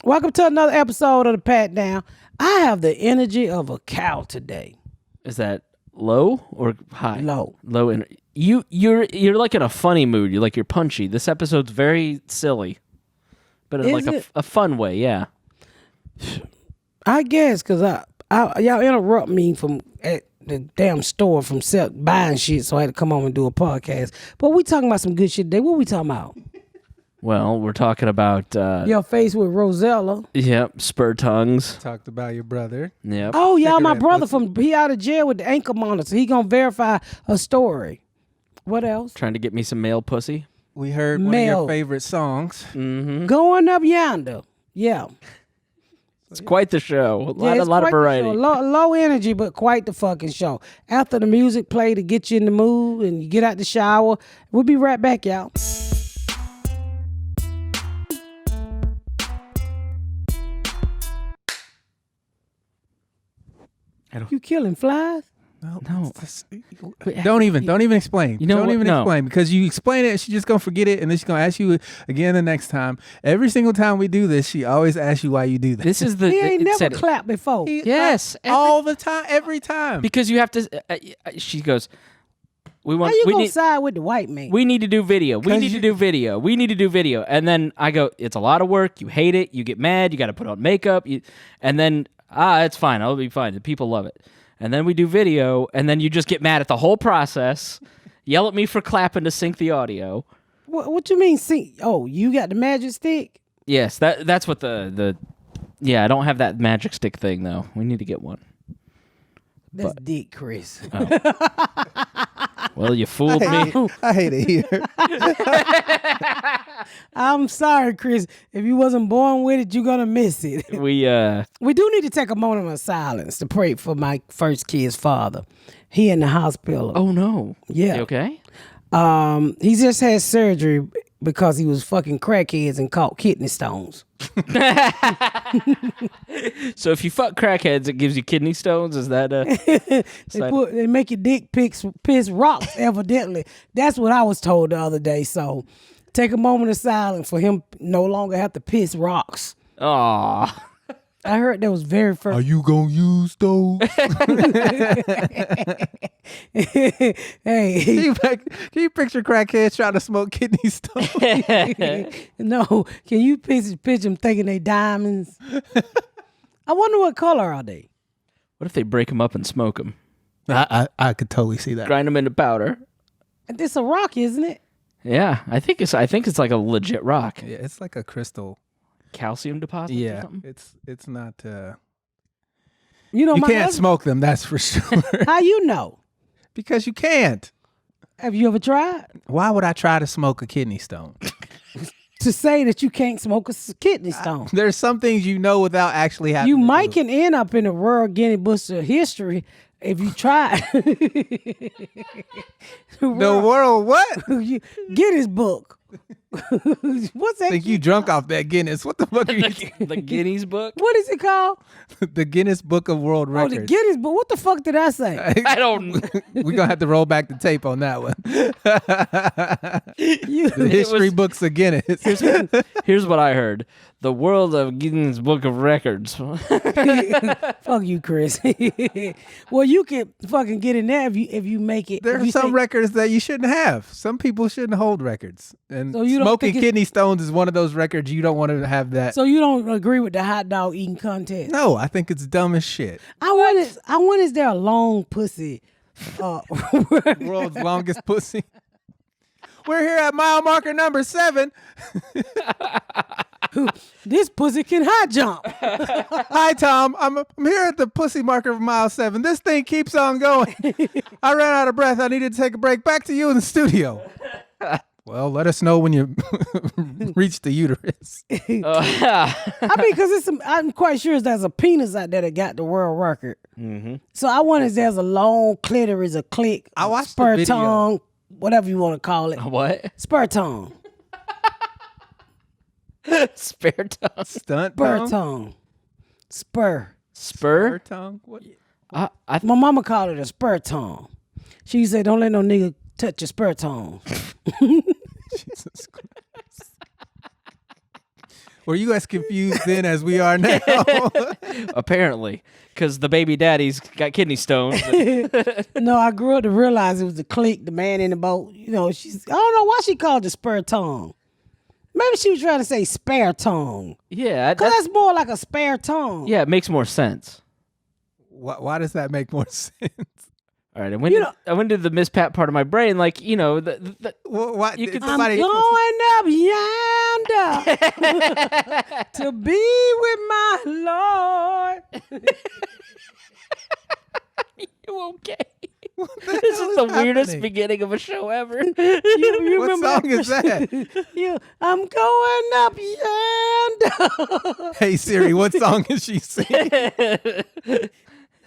Welcome to another episode of the Pat Down. I have the energy of a cow today. Is that low or high? Low. Low energy. You're like in a funny mood. You're punchy. This episode's very silly, but in a fun way. Yeah. I guess because y'all interrupt me from at the damn store from buying shit, so I had to come on and do a podcast. But we talking about some good shit today. What we talking about? Well, we're talking about your face with Rosella. Yep, spur tongues. Talked about your brother. Yep. Oh, y'all, my brother he out of jail with the ankle monitor. He gonna verify a story. What else? Trying to get me some male pussy. We heard one of your favorite songs. Mm-hmm. Going Up Yonder. Yeah. It's quite the show. A lot of variety. Low energy, but quite the fucking show. After the music play to get you in the mood and you get out the shower, we'll be right back, y'all. You killing flies? No. Don't even explain. Don't even explain because you explain it, she's just gonna forget it, and then she's gonna ask you again the next time. Every single time we do this, she always asks you why you do that. This is the. He ain't never clapped before. Yes, all the time, every time. Because you have to. She goes. How you gonna side with the white man? We need to do video. We need to do video. And then I go, it's a lot of work. You hate it. You get mad. You got to put on makeup. And then it's fine. I'll be fine. The people love it. And then we do video, and then you just get mad at the whole process, yell at me for clapping to sync the audio. What you mean sync? Oh, you got the magic stick? Yes, that's what the I don't have that magic stick thing, though. We need to get one. That's dick, Chris. Oh. Well, you fooled me. I hate it here. I'm sorry, Chris. If you wasn't born with it, you're going to miss it. We do need to take a moment of silence to pray for my first kid's father. He in the hospital. Oh, no. Yeah. You okay? He just had surgery because he was fucking crackheads and caught kidney stones. So if you fuck crackheads, it gives you kidney stones? Is that they make your dick piss rocks, evidently. That's what I was told the other day. So take a moment of silence for him no longer have to piss rocks. Aw. I heard that was very first. Are you gonna use those? Hey, can you picture crackheads trying to smoke kidney stones? No, can you picture them thinking they diamonds? I wonder what color are they? What if they break them up and smoke them? I could totally see that. Grind them into powder. It's a rock, isn't it? Yeah, I think it's like a legit rock. Yeah, it's like a crystal. Calcium deposit. Yeah, or something? it's not. You can't smoke them. That's for sure. How you know? Because you can't. Have you ever tried? Why would I try to smoke a kidney stone? To say that you can't smoke a kidney stone. There's some things you know without actually having. You to might do. can end up in the World Guinness Book of History if you try. The world what? Guinness Book. What's that? Think you drunk off that Guinness? What the fuck are you? The Guinness Book? What is it called? The Guinness Book of World Records. Oh, the Guinness Book. What the fuck did I say? I don't. We're gonna have to roll back the tape on that one. The history books of Guinness. Here's what I heard: the world of Guinness Book of Records. Fuck you, Chris. Well, you can fucking get in there if you make it. There are some records that you shouldn't have. Some people shouldn't hold records, and So you don't smoking think kidney stones is one of those records you don't want to have that. So you don't agree with the hot dog eating contest? No, I think it's dumb as shit. I want is there a long pussy? World's longest pussy. We're here at mile marker number 7. This pussy can high jump. Hi, Tom. I'm here at the pussy marker of mile 7. This thing keeps on going. I ran out of breath. I needed to take a break. Back to you in the studio. Well, let us know when you reach the uterus. I mean, because I'm quite sure there's a penis out there that got the world record. Mm-hmm. So I wonder if there's a long clitoris, a click, I watched spur the video. tongue, whatever you want to call it. What? Spur tongue. Spare tongue. Stunt Spur tongue? tongue. Spur. Spur? tongue? What? My mama called it a spur tongue. She said, don't let no nigga touch your spur tongue. Jesus Christ. Were you as confused then as we are now? Apparently, because the baby daddy's got kidney stones. No, I grew up to realize it was the clique, the man in the boat. You know, I don't know why she called it Spurned Tongue. Maybe she was trying to say spare tongue. Yeah, Because that's more like a spare tongue. yeah, it makes more sense. Why does that make more sense? All right, I went to the Miss Pat part of my brain, like, you know, What? You could- I'm going up yonder to be with my Lord. You okay? This is the weirdest happening? beginning of a show ever. You What remember song that is that? I'm going up yonder Hey Siri, what song is she singing?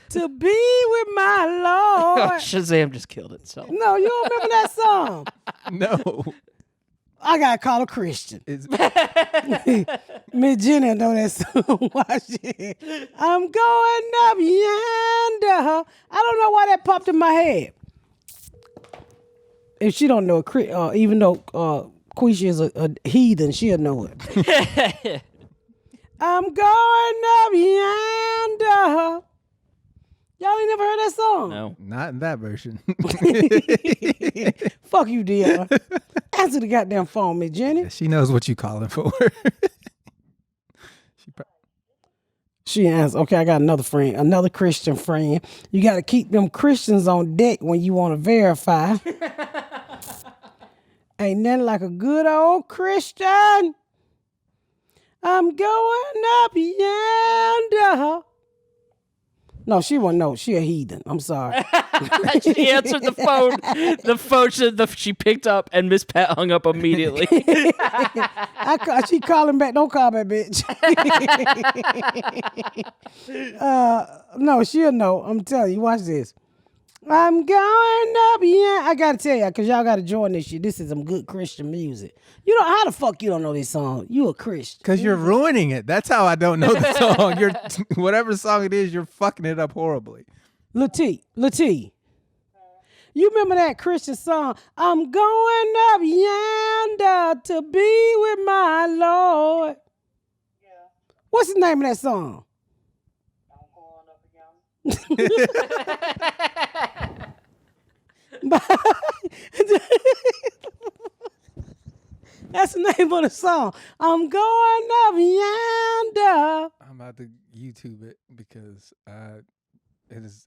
to be with my Lord. Shazam just killed itself. No, you don't remember that song? No. I gotta call a Christian. It's- Miss Jenny know that song. Watch it. I'm going up yonder. I don't know why that popped in my head. If she don't know it, even though Quisha is a heathen, she'll know it. I'm going up yonder. Y'all ain't never heard that song? No. Not in that version. Fuck you, Deon. Answer the goddamn phone, Miss Jenny. She knows what you calling for. She answered. Okay, I got another friend, another Christian friend. You got to keep them Christians on deck when you want to verify. Ain't nothing like a good old Christian. I'm going up yonder. No, she won't know. She a heathen. I'm sorry. She answered the phone. The phone she picked up, and Miss Pat hung up immediately. She calling back. Don't call back, bitch. No, she'll know. I'm telling you. Watch this. I'm going up, yeah. I gotta tell y'all, because y'all gotta join this shit. This is some good Christian music. You know, how the fuck you don't know this song? You a Christian. Because you're ruining it. That's how I don't know the song. You're whatever song it is, you're fucking it up horribly. Lati, you remember that Christian song? I'm going up yonder to be with my Lord. Yeah. What's the name of that song? I'm going up yonder. That's the name of the song. I'm going up yonder. I'm about to YouTube it because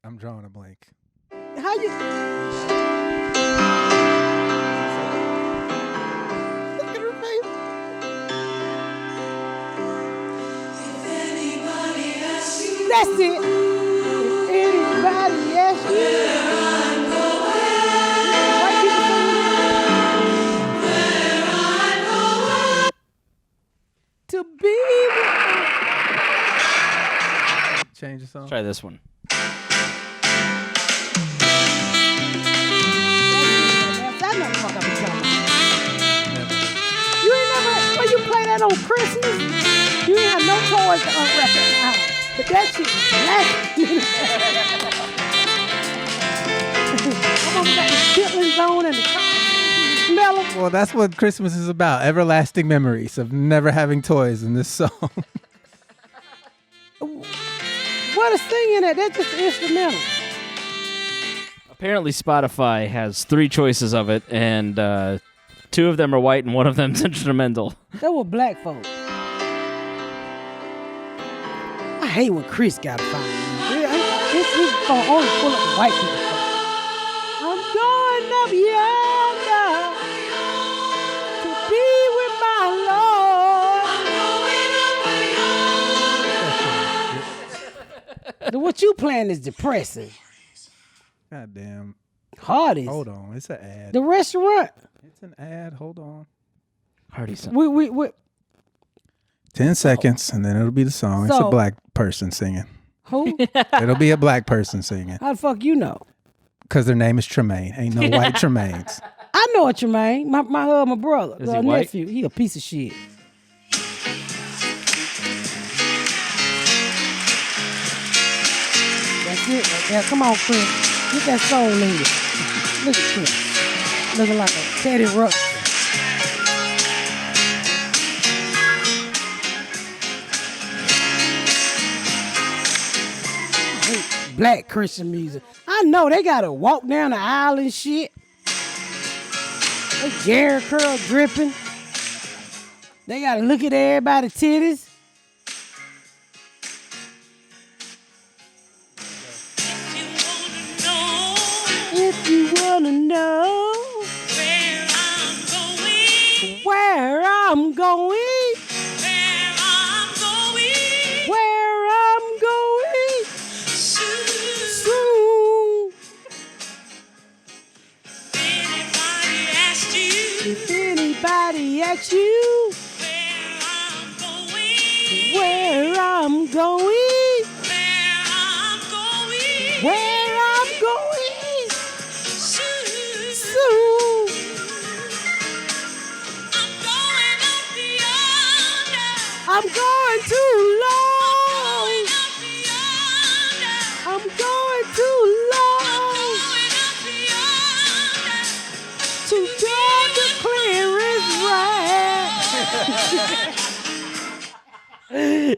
I'm drawing a blank. How you? Look at her face. That's it. If anybody asks you. To be Change the song. Try this one. You ain't never, when you play that on Christmas, you ain't have no toys to unwrap in the house. But that shit is nasty. I'm over got the chitlins on and the coffee, smell 'em. Well, that's what Christmas is about. Everlasting memories of never having toys in this song. What is singing that? That's just instrumental. Apparently, Spotify has 3 choices of it, and 2 of them are white and 1 of them's instrumental. That was black folks. I hate when Chris got to find me. His phone only pull up the white people. I'm going up yonder to be with my Lord. What you playing is depressing. God damn. Hardest. Hold on. It's an ad. The restaurant. It's an ad. Hold on. Hardy son. We 10 seconds, and then it'll be the song. It's So- a black person singing. who? It'll be a black person singing. How the fuck you know? Because their name is Tremaine. Ain't no white Tremaines. I know what Tremaine. My brother, Is he white? nephew. He a piece of shit. That's it right there. Come on, Chris. Get that soul in you. Look at Chris. Looking like a Teddy Ruxpin. black Christian music. I know they gotta walk down the aisle and shit. They Jerry curl dripping. They gotta look at everybody's titties. If you wanna know where I'm going, soon. If anybody asks you where I'm going, soon. I'm going too low. I'm going too low to get the clearest right.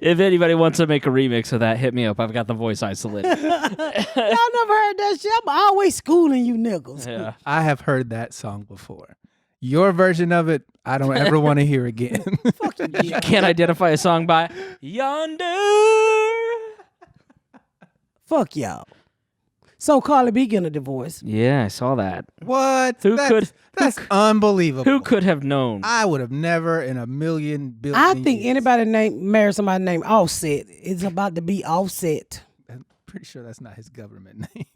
If anybody wants to make a remix of that, hit me up. I've got the voice isolated. Y'all never heard that shit? I'm always schooling you niggas. Yeah. I have heard that song before. Your version of it, I don't ever want to hear again. Fuck you. Can't identify a song by Yonder. Fuck y'all. So Carly B getting a divorce. Yeah, I saw that. What? That's unbelievable. Who could have known? I would have never in a billion I think years. anybody marry somebody named Offset. It's about to be Offset. I'm pretty sure that's not his government name.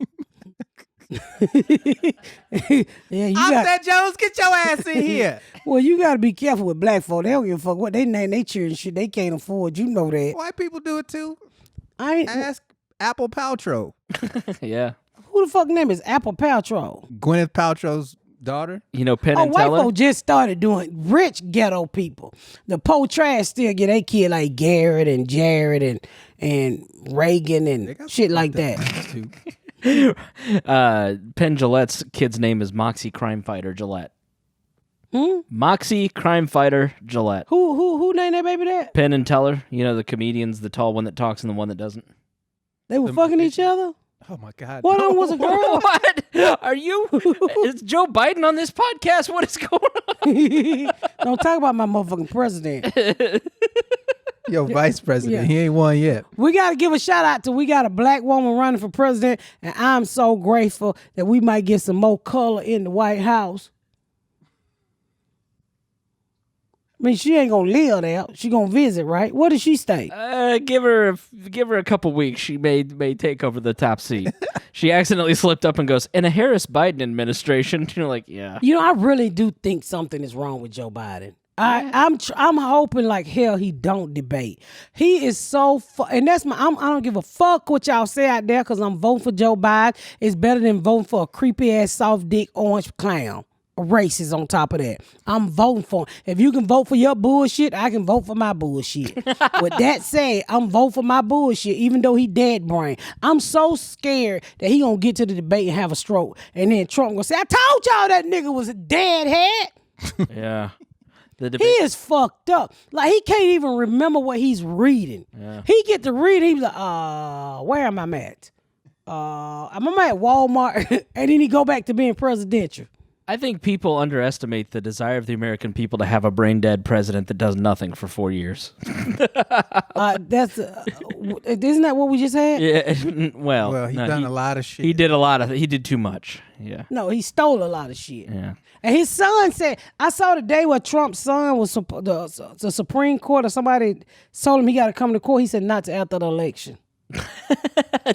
Yeah, you got. Offset Jones, get your ass in here. Well, you got to be careful with black folk. They don't give a fuck what they name they children shit. They can't afford. You know that. White people do it too. I ain't. Ask Apple Paltrow. Yeah. Who the fuck name is Apple Paltrow? Gwyneth Paltrow's daughter. You know Penn Oh, and white Teller? folk just started doing rich ghetto people. The po trash still get they kid like Garrett and Jared and Reagan and shit like that. Too. Penn Jillette's kid's name is Moxie Crime Fighter Gillette. Moxie Crime Fighter Gillette. Who named that baby that? Penn and Teller, you know the comedians, the tall one that talks and the one that doesn't. They were fucking each other? Oh my God. One of them was a girl. What? Are you? Is Joe Biden on this podcast? What is going on? Don't talk about my motherfucking president. Yo, vice president. Yeah. He ain't won yet. We got to give a shout out to we got a black woman running for president, and I'm so grateful that we might get some more color in the White House. I mean, she ain't gonna live there. She gonna visit, right? Where does she stay? Give her a couple weeks. She may take over the top seat. She accidentally slipped up and goes, in a Harris Biden administration. You're like, yeah. You know, I really do think something is wrong with Joe Biden. I'm hoping like hell he don't debate. He is so and that's I don't give a fuck what y'all say out there because I'm voting for Joe Biden. It's better than voting for a creepy ass soft dick orange clown. A racist on top of that. I'm voting for him. If you can vote for your bullshit, I can vote for my bullshit. With that said, I'm voting for my bullshit, even though he dead brain. I'm so scared that he gonna get to the debate and have a stroke, and then Trump gonna say, "I told y'all that nigga was a dead head." Yeah. The He debate. is fucked up. Like he can't even remember what he's reading. Yeah. He get to read, he's like, where am I at? I'm at Walmart, and then he go back to being presidential. I think people underestimate the desire of the American people to have a brain dead president that does nothing for 4 years. That's isn't that what we just had? Yeah. Well, he no, done a lot of shit. He did a lot of. He did too much. Yeah. No, he stole a lot of shit. Yeah. And his son said, I saw the day where Trump's son was the Supreme Court or somebody told him he got to come to court. He said not to after the election.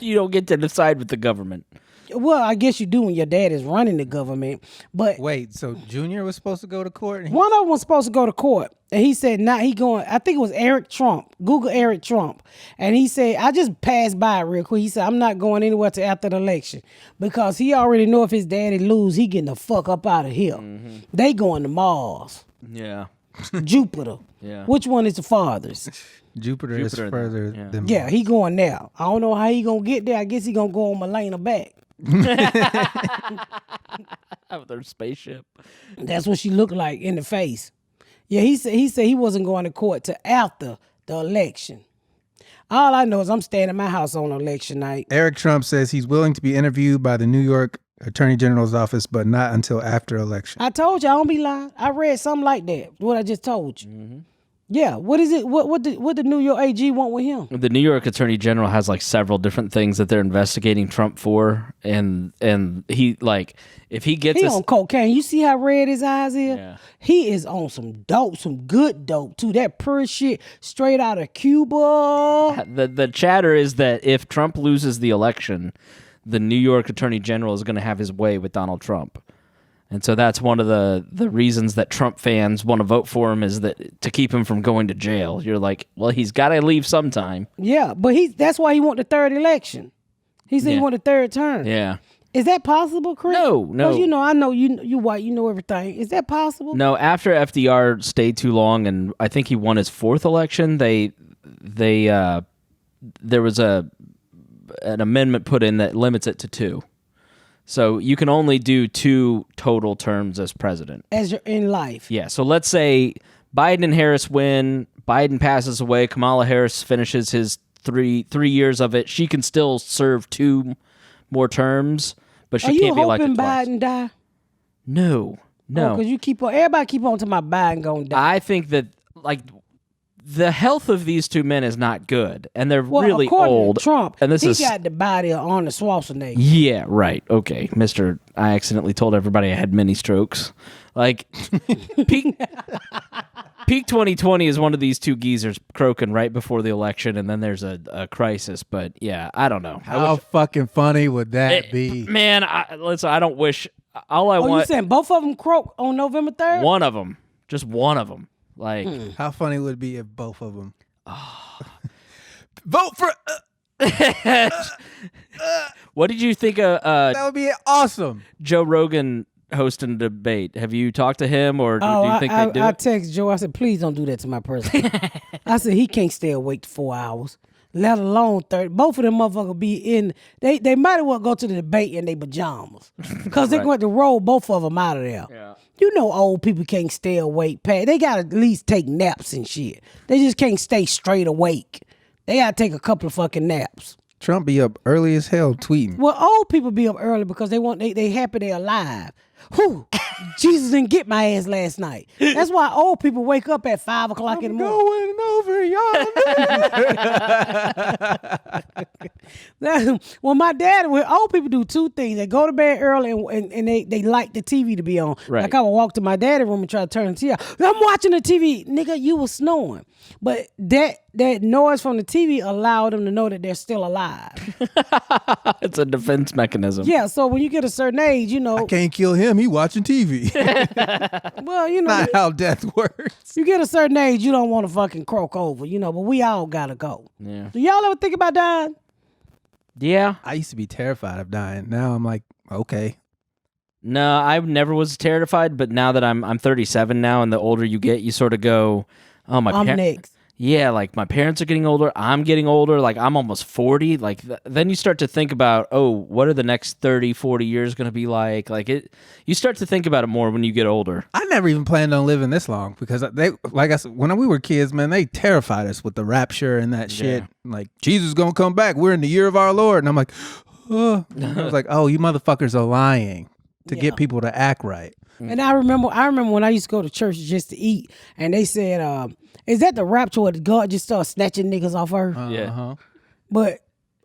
You don't get to decide with the government. Well, I guess you do when your dad is running the government. But Wait, so Junior was supposed to go to court? And one of them was supposed to go to court. And he said, nah, he going, I think it was Eric Trump. Google Eric Trump. And he said, I just passed by real quick. He said, I'm not going anywhere till after the election. Because he already know if his daddy lose, he getting the fuck up out of here. Mm-hmm. They going to Mars. Yeah. Jupiter. Yeah. Which one is the farthest? Jupiter is Jupiter, further yeah. than Yeah, he going now. I don't know how he gonna get there. I guess he gonna go on Melena back. With their spaceship. That's what she looked like in the face. Yeah, he said he wasn't going to court till after the election. All I know is I'm staying at my house on election night. Eric Trump says he's willing to be interviewed by the New York Attorney General's office, but not until after election. I told you I don't be lying. I read something like that. What I just told you. Mm-hmm. Yeah. What is it? What the New York AG want with him? The New York Attorney General has like several different things that they're investigating Trump for, and he like if he gets He on cocaine. You see how red his eyes is? Yeah. He is on some dope, some good dope too. That pure shit straight out of Cuba. the chatter is that if Trump loses the election, the New York Attorney General is going to have his way with Donald Trump. And so that's one of the reasons that Trump fans want to vote for him is that to keep him from going to jail. You're like, well, he's got to leave sometime. Yeah, but that's why he want the third election. He said he want the third term. Yeah. Is that possible, Chris? No. Because I know you white, you know everything. Is that possible? No, after FDR stayed too long, and I think he won his fourth election, there was an amendment put in that limits it to 2. So you can only do 2 total terms as president. As you're in life. Yeah, so let's say Biden and Harris win, Biden passes away, Kamala Harris finishes his 3 years of it. She can still serve 2 more terms, but she can't be elected twice. Are you hoping Biden die? No. Because everybody keep on talking about Biden gonna die. I think that like the health of these 2 men is not good, and they're really according old. To Trump, and he got the body of Arnold Schwarzenegger. Yeah, right. Okay, Mister. I accidentally told everybody I had mini strokes. Like peak 2020 is one of these 2 geezers croaking right before the election, and then there's a crisis. But yeah, I don't know. How fucking funny would that be? Man, listen, I don't wish. All I want. You saying both of them croak on November 3rd? One of them, just one of them. Like, how funny would it be if both of them vote for? What did you think of? That would be awesome. Joe Rogan hosting a debate. Have you talked to him, or do you think they do? I text Joe. I said, please don't do that to my person. I said he can't stay awake 4 hours, let alone 30. Both of them motherfuckers be in. They might as well go to the debate in their pajamas because they're going to roll both of them out of there. Yeah. You know, old people can't stay awake. They got to at least take naps and shit. They just can't stay straight awake. They got to take a couple of fucking naps. Trump be up early as hell tweeting. Well, old people be up early because they happy they're alive. Whew, Jesus didn't get my ass last night. That's why old people wake up at 5 o'clock in the morning. Going over yonder. Well, my dad, old people do 2 things. They go to bed early and they like the TV to be on. Right. Like I would walk to my dad's room and try to turn the TV off. I'm watching the TV. Nigga, you was snoring. But that noise from the TV allowed them to know that they're still alive. It's a defense mechanism. Yeah, so when you get a certain age, I can't kill him. He watching TV. Well, Not how death works. you get a certain age, you don't want to fucking croak over, but we all gotta go. Yeah. Do y'all ever think about dying? Yeah. I used to be terrified of dying. Now I'm like, okay. No, I never was terrified, but now that I'm 37 now, and the older you get, you sort of go, oh, I'm next. Yeah, like my parents are getting older. I'm getting older. Like I'm almost 40. Like then you start to think about, oh, what are the next 30, 40 years going to be like? You start to think about it more when you get older. I never even planned on living this long because they, like I said, when we were kids, man, they terrified us with the rapture and that shit. Yeah. Like Jesus is going to come back. We're in the year of our Lord. And I'm like, oh. I was like, oh, you motherfuckers are lying to get people to act right. And I remember when I used to go to church just to eat, and they said, is that the rapture where God just started snatching niggas off earth? Yeah. But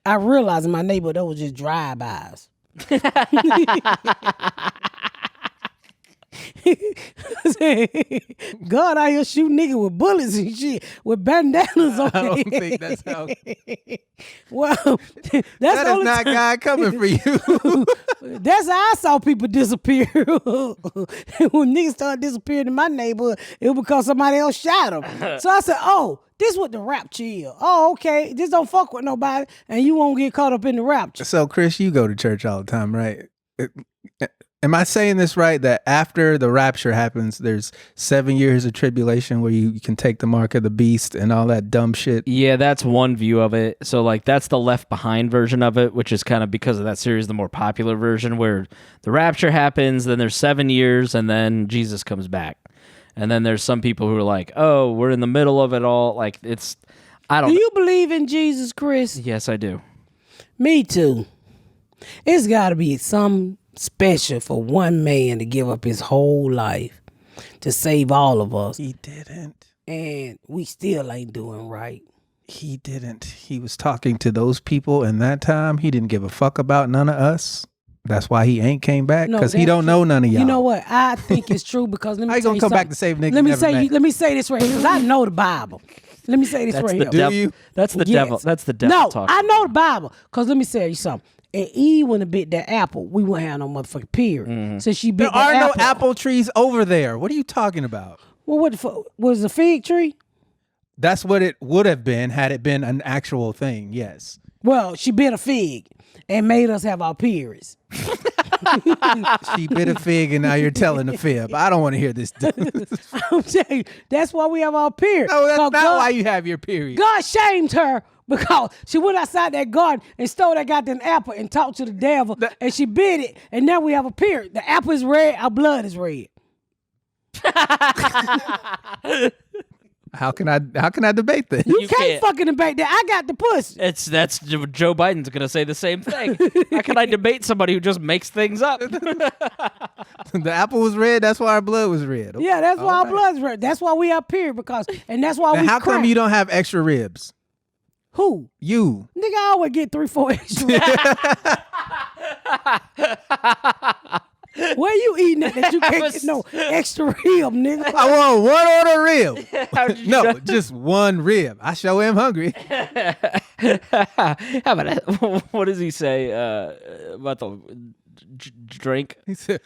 I realized in my neighborhood, those was just drive-bys. God out here shooting niggas with bullets and shit, with bandanas on. I don't think that's how. Well, That is not God coming for you. That's how I saw people disappear. When niggas started disappearing in my neighborhood, it was because somebody else shot them. So I said, oh, this what the rapture is. Oh, okay. Just don't fuck with nobody and you won't get caught up in the rapture. So, Chris, you go to church all the time, right? Am I saying this right? That after the rapture happens, there's 7 years of tribulation where you can take the mark of the beast and all that dumb shit? Yeah, that's one view of it. So, like, that's the Left Behind version of it, which is kind of, because of that series, the more popular version, where the rapture happens, then there's 7 years, and then Jesus comes back. And then there's some people who are like, oh, we're in the middle of it all. Like, I don't Do know. you believe in Jesus, Chris? Yes, I do. Me too. It's got to be something special for one man to give up his whole life to save all of us. He didn't. And we still ain't doing right. He didn't. He was talking to those people in that time. He didn't give a fuck about none of us. That's why he ain't came back, No, because he that's don't know none of y'all. You know what? I think it's true because let me How you tell gonna you come back something. to save niggas? Let me say this right here because I know the Bible. Let me say this That's right the here. devil. you? That's the Yes. devil. That's the devil No, talking. I know the Bible because let me tell you something. And Eve wouldn't have bit that apple, we wouldn't have no motherfucking period. Mm-hmm. So she bit There are that no apple trees over there. What are you talking about? Well, what the fuck? Was it a fig tree? That's what it would have been had it been an actual thing. Yes. Well, she bit a fig and made us have our periods. She bit a fig and now you're telling a fib. I don't want to hear this. I'm telling you, that's why we have our periods. No, that's not God, why you have your period. God shamed her because she went outside that garden and stole that goddamn apple and talked to the devil and she bit it and now we have a period. The apple is red, our blood is red. How can I debate this? You You can't can't. fucking debate that. I got the pussy. That's Joe Biden's gonna say the same thing. How can I debate somebody who just makes things up? The apple was red. That's why our blood was red. Yeah, that's why our right. blood's red. That's why we have period because, and that's why Now, we how come cry. you don't have extra ribs? Who? You. Nigga, I always get 3-4 extra. Where you eating that you can't get no extra rib, nigga? I want one order rib. How did you No, know? just one rib. I sure am hungry. How about that? What does he say about the drink? He said,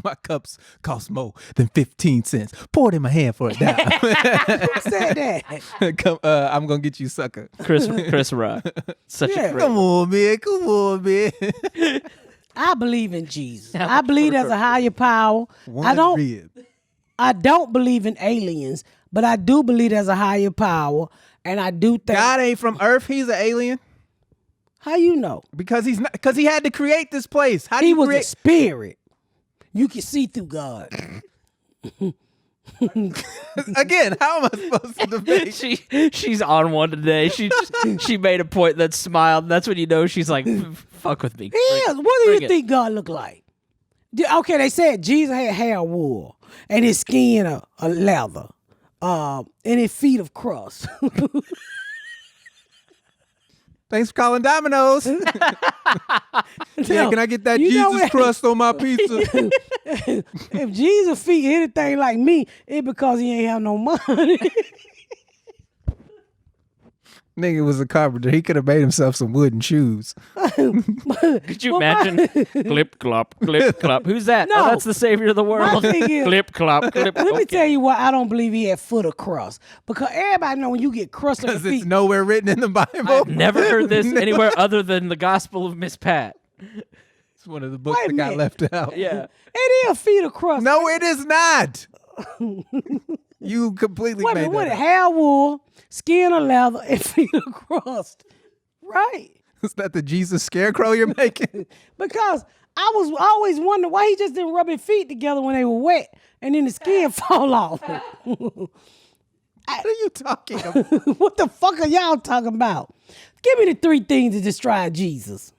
my cups cost more than 15 cents. Pour it in my hand for a dime. Who said that? Come, I'm gonna get you, sucker. Chris Rock. Such Yeah. a great. Come on, man. Come on, man. I believe in Jesus. I believe there's a higher power. I don't believe in aliens, but I do believe there's a higher power, and I do think. God ain't from Earth. He's an alien How you know? because he had to create this place. How do He you was a create? spirit. You can see through God. Again, how am I supposed to debate? She's on one today. She made a point that smiled. And that's when you know she's like, fuck with me. He is. What do bring you it. think God looked like? Okay, they said Jesus had hair of wool and his skin a leather, and his feet of crust. Thanks for calling Domino's. Yeah, can I get that You know Jesus what? crust on my pizza? If Jesus' feet anything like me, it because he ain't have no money. Nigga was a carpenter. He could have made himself some wooden shoes. Could you imagine? Clip, clop, clip, clop. Who's that? No. Oh, that's the savior of the world. thing is- Clip, clop, clip. Let me Okay. tell you why I don't believe he had foot of crust. Because everybody know when you get crust on your Because it's feet. nowhere written in the Bible. I've never heard this anywhere other than the Gospel of Miss Pat. It's one of the books Wait a that got minute. left out. Yeah. It is feet of crust. No, it is not. You completely Wait a made minute, what? that up. Hair wool, skin of leather, and feet of crust. Right. Is that the Jesus scarecrow you're making? Because I was always wondering why he just didn't rub his feet together when they were wet and then the skin fall off. What are you talking about? What the fuck are y'all talking about? Give me the 3 things to describe Jesus.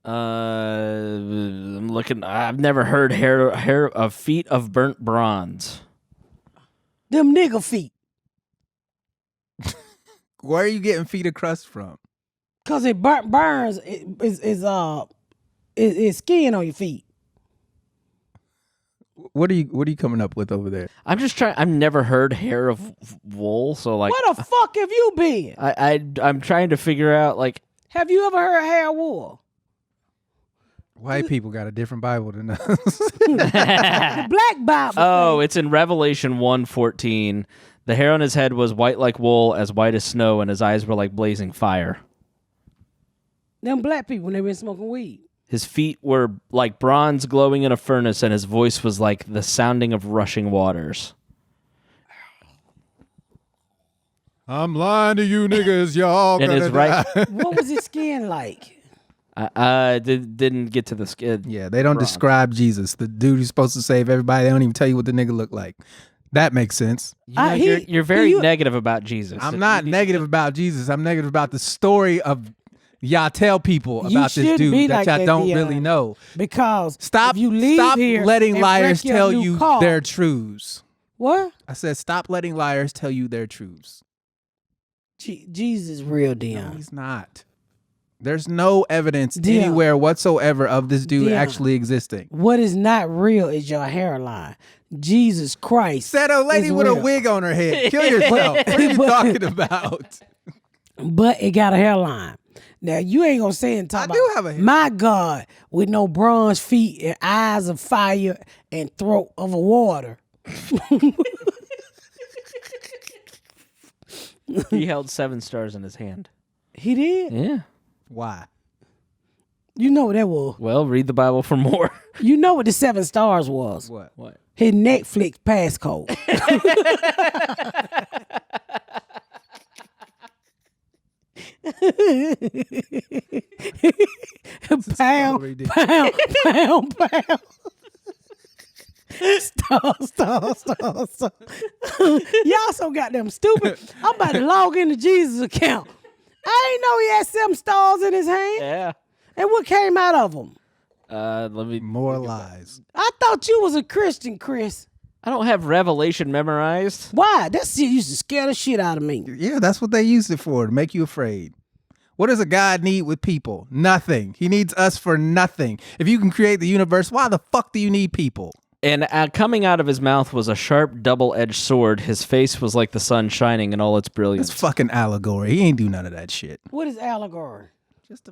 I'm looking. I've never heard hair of feet of burnt bronze. Them nigga feet. Where are you getting feet of crust from? Cause it burns is skin on your feet. What are you coming up with over there? I'm just trying. I've never heard hair of wool, so like, Where the fuck have you been? I'm trying to figure out like. Have you ever heard hair wool? White people got a different Bible than us. The Black Bible. Oh, it's in Revelation 1:14. The hair on his head was white like wool, as white as snow, and his eyes were like blazing fire. Them black people when they been smoking weed. His feet were like bronze glowing in a furnace, and his voice was like the sounding of rushing waters. I'm lying to you niggas, y'all. And his right, What was his skin like? I didn't get to the skin. Yeah, they don't Bronze. describe Jesus. The dude who's supposed to save everybody, they don't even tell you what the nigga looked like. That makes sense. You're very negative about Jesus. I'm not negative about Jesus. I'm negative about the story of y'all tell people about this dude that y'all don't really know. Because stop letting liars tell you their truths. What? I said stop letting liars tell you their truths. Jesus is real, Deon. No, he's not. There's no evidence anywhere whatsoever of this dude actually existing. What is not real is your hairline. Jesus Christ. Said a lady with a wig on her head. Kill yourself. What are you talking about? But it got a hairline. Now, you ain't going to say and talk about, do have a hairline. My God, with no bronze feet and eyes of fire and throat of a water. He held 7 stars in his hand. He did? Yeah. Why? You know what that was. Well, read the Bible for more. You know what the 7 stars was. What? His Netflix passcode. pound. Star. Y'all so goddamn stupid. I'm about to log into Jesus' account. I ain't know he had 7 stars in his hand. Yeah. And what came out of them? Let me. More lies. I thought you was a Christian, Chris. I don't have Revelation memorized. Why? That shit used to scare the shit out of me. Yeah, that's what they used it for, to make you afraid. What does a God need with people? Nothing. He needs us for nothing. If you can create the universe, why the fuck do you need people? And coming out of his mouth was a sharp, double-edged sword. His face was like the sun shining in all its brilliance. It's fucking allegory. He ain't do none of that shit. What is allegory? Just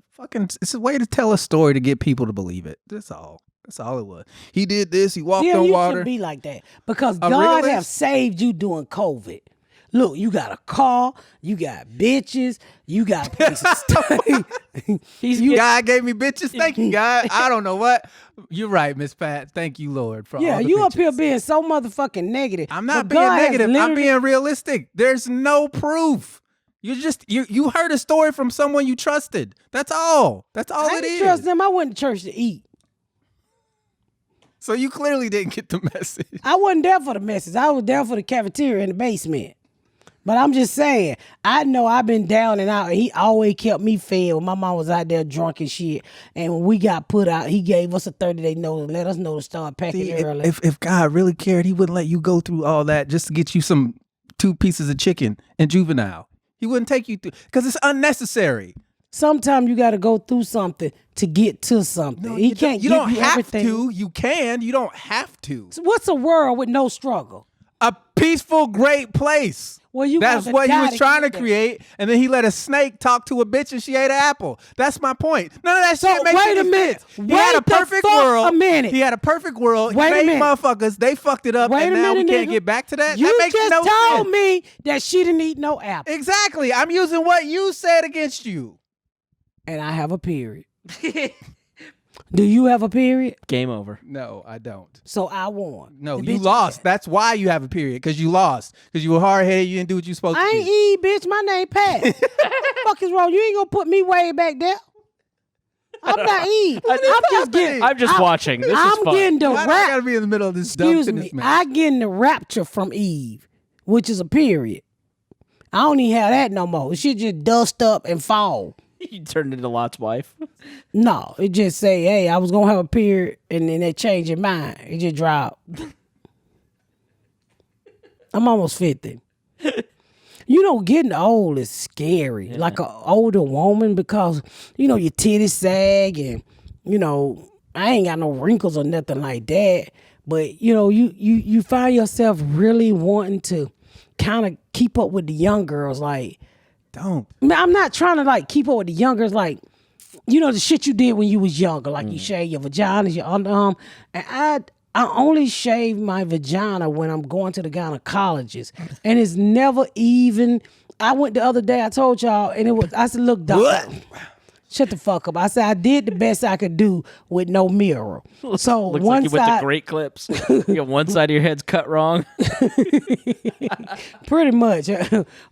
it's a way to tell a story to get people to believe it. That's all. That's all it was. He did this. He walked on water. You should be like that because God have saved you during COVID. Look, you got a car, you got bitches, you got a place to stay. God gave me bitches. Thank you, God. I don't know what. You're right, Miss Pat. Thank you, Lord, for all the you bitches. up here being so motherfucking negative. I'm not being negative. I'm being realistic. There's no proof. You heard a story from someone you trusted. That's all. That's all it is. I didn't trust them. I went to church to eat. So you clearly didn't get the message. I wasn't there for the message. I was there for the cafeteria in the basement. But I'm just saying, I know I've been down and out. He always kept me fed when my mom was out there drunk and shit. And when we got put out, he gave us a 30-day notice and let us know to start packing early. If God really cared, he wouldn't let you go through all that just to get you 2 pieces of chicken and juvenile. He wouldn't take you through because it's unnecessary. Sometimes you got to go through something to get to something. No, he can't give you everything. You don't have to. You can. You don't have to. So what's a world with no struggle? A peaceful, great place. Well, that's what he was trying to create, and then he let a snake talk to a bitch and she ate an apple. That's my point. None of that shit makes wait a minute. He had a perfect world. A minute. He had a perfect world. Wait a minute. Motherfuckers, they fucked it up, and now we can't get back to that. You that makes just no told sense. me that she didn't eat no apple. Exactly. I'm using what you said against you. And I have a period. Do you have a period? Game over. No, I don't. So I won. No, you lost. That's why you have a period, because you lost. Because you were hard-headed, you didn't do what you supposed to do. I ain't eat, bitch. My name Pat. What the fuck is wrong? You ain't gonna put me way back there. I'm not Eve. I'm just watching. This is fun. I'm getting the Why do I gotta be in the middle of this dumb fitness match? I getting the rapture from Eve, which is a period. I don't even have that no more. It should just dust up and fall. You turned into Lot's wife. No, it just say, hey, I was gonna have a period, and then they change your mind. It just dropped. I'm almost 50. You know, getting old is scary. Yeah. Like an older woman, because, you know, your titties sag and, you know, I ain't got no wrinkles or nothing like that. But, you know, you find yourself really wanting to kind of keep up with the young girls. Like, don't. I'm not trying to like keep up with the young girls. Like, you know, the shit you did when you was younger. Like you shave your vagina, your underarm. And I only shave my vagina when I'm going to the gynecologist. And it's never even. I went the other day, I told y'all, and I said, look, doctor, shut the fuck up. I said, I did the best I could do with no mirror. So looks one like you went to great clips. You got one side of your head's cut wrong. Pretty much.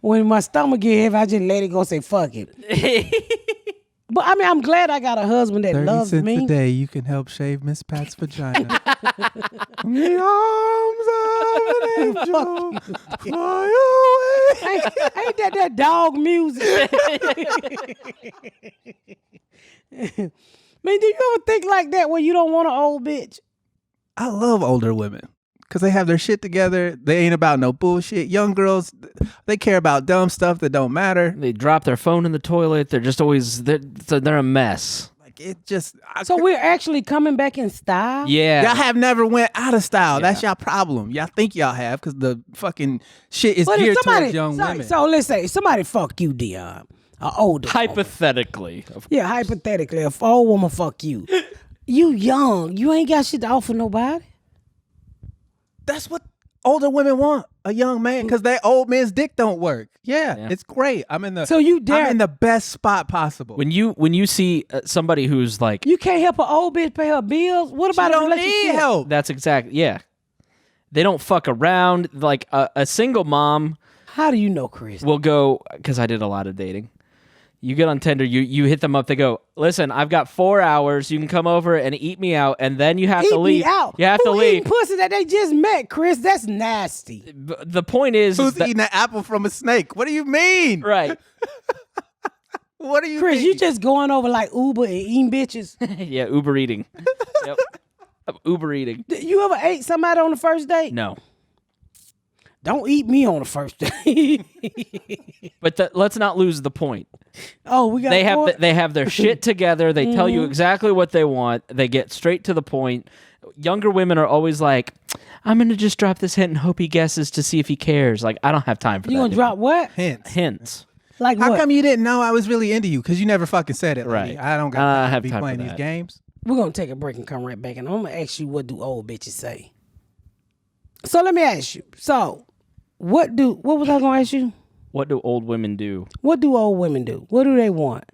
When my stomach get heavy, I just let it go and say, fuck it. But I mean, I'm glad I got a husband that 30 loves cents me. a day, you can help shave Miss Pat's vagina. From the arms of an angel, fly away. Ain't that dog music? Man, do you ever think like that when you don't want an old bitch? I love older women because they have their shit together. They ain't about no bullshit. Young girls, they care about dumb stuff that don't matter. They drop their phone in the toilet. They're just always they're a mess. Like it just. So we're actually coming back in style? Yeah. Y'all have never went out of style. Yeah. That's y'all problem. Y'all think y'all have because the fucking shit is But if geared somebody, towards young women. so let's say somebody fuck you, Deon. An older woman. Hypothetically. Yeah, hypothetically, if an old woman fuck you, you young, you ain't got shit to offer nobody. That's what older women want. A young man because that old man's dick don't work. Yeah, it's great. I'm in the I'm in the best spot possible. When you see somebody who's like, You can't help an old bitch pay her bills. What about she a don't relationship? need help. that's exactly, yeah. They don't fuck around. Like a single mom How do you know, Chris? will go, because I did a lot of dating. You get on Tinder, you hit them up, they go, listen, I've got 4 hours, you can come over and eat me out, and then you have Eat to leave. me out. You have Who to leave. eating pussy that they just met, Chris? That's nasty. The point is Who's that, eating an apple from a snake? What do you mean? right. What do you Chris, mean? you just going over like Uber and eating bitches. Yeah, Uber eating. Yep. I'm Uber eating. You ever ate somebody on the first date? No. Don't eat me on the first date. But let's not lose the point. Oh, we got They have their shit together. They tell Mm-hmm. you exactly what they want. They get straight to the point. Younger women are always like, I'm going to just drop this hint and hope he guesses to see if he cares. Like, I don't have time for You that. gonna drop what? hints. Like How what? come you didn't know I was really into you? Because you never fucking said it. Lady. Right. I don't got I time to have be time for playing these that. games. We're gonna take a break and come right back, and I'm gonna ask you what do old bitches say. So let me ask you. So what was I gonna ask you? What do old women do? What do old women do? What do they want?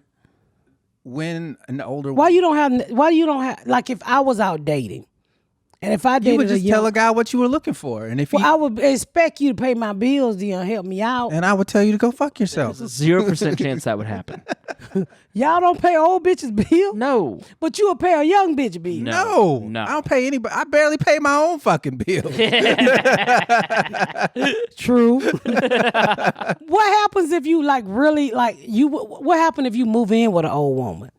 When an older Why you don't have like if I was out dating and if I dated you would just a young, tell a guy what you were looking for, and if well, he, I would expect you to pay my bills, then help me out. and I would tell you to go fuck yourself. 0% chance that would happen. Y'all don't pay old bitches bills, No. but you will pay a young bitch bill. No. I don't pay anybody. I barely pay my own fucking bill. True. What happens if you like really like you? What happens if you move in with an older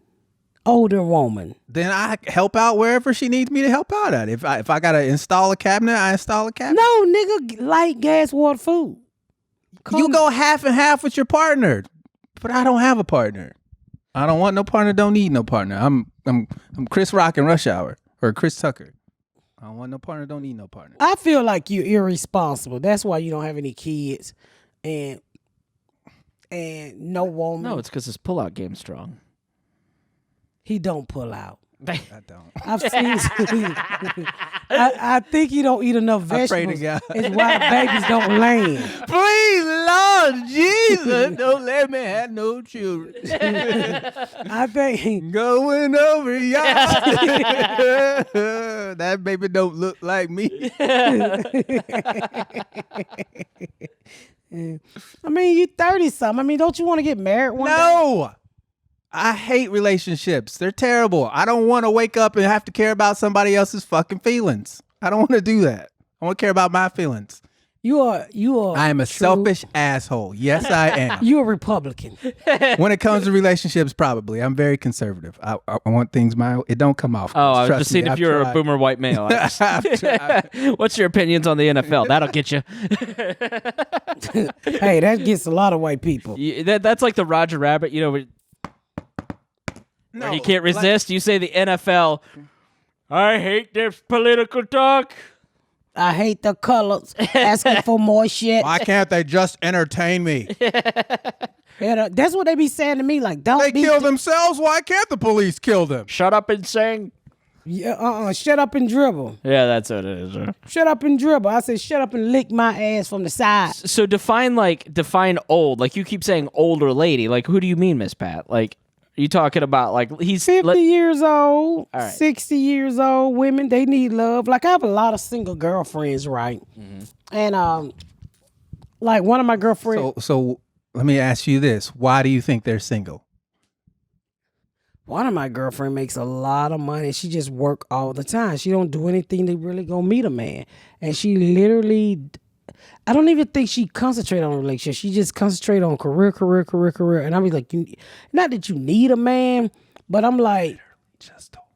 woman? Then I help out wherever she needs me to help out at. If I gotta install a cabinet, I install a cabinet. No, nigga, light, gas, water, food. You go half and half with your partner, but I don't have a partner. I don't want no partner. Don't need no partner. I'm Chris Rock in Rush Hour or Chris Tucker. I don't want no partner. Don't need no partner. I feel like you're irresponsible. That's why you don't have any kids, and no woman. No, it's because his pullout game's strong. He don't pull out. I don't. I've seen. I think he don't eat enough I pray to vegetables. God. It's why the babies don't land. Please, Lord Jesus, don't let me have no children. I think. Going over y'all. That baby don't look like me. I mean, you 30-something. I mean, don't you want to get married one day? No. I hate relationships. They're terrible. I don't want to wake up and have to care about somebody else's fucking feelings. I don't want to do that. I want to care about my feelings. You are. I am a selfish asshole. Yes, I am. You a Republican. When it comes to relationships, probably. I'm very conservative. I want things it don't come off. Oh, I was Trust just seeing me, if I've you're tried. a boomer white male. I've tried. What's your opinions on the NFL? That'll get you. Hey, that gets a lot of white people. That's like the Roger Rabbit, where he can't resist. You say the NFL, I hate this political talk. I hate the colors. Asking for more shit. Why can't they just entertain me? That's what they be saying to me. Like, don't They be kill themselves. Why can't the police kill them? Shut up and sing. Yeah, shut up and dribble. Yeah, that's what it is. Huh? Shut up and dribble. I said, shut up and lick my ass from the side. So define old. Like you keep saying older lady. Like who do you mean, Miss Pat? Like are you talking about like he's 50 years old, All right. 60 years old women, they need love. Like I have a lot of single girlfriends, right? Mm-hmm. And like one of my girlfriends. So let me ask you this. Why do you think they're single? One of my girlfriend makes a lot of money. She just work all the time. She don't do anything to really go meet a man. And she literally, I don't even think she concentrate on a relationship. She just concentrate on career. And I be like, not that you need a man, but I'm like, Just told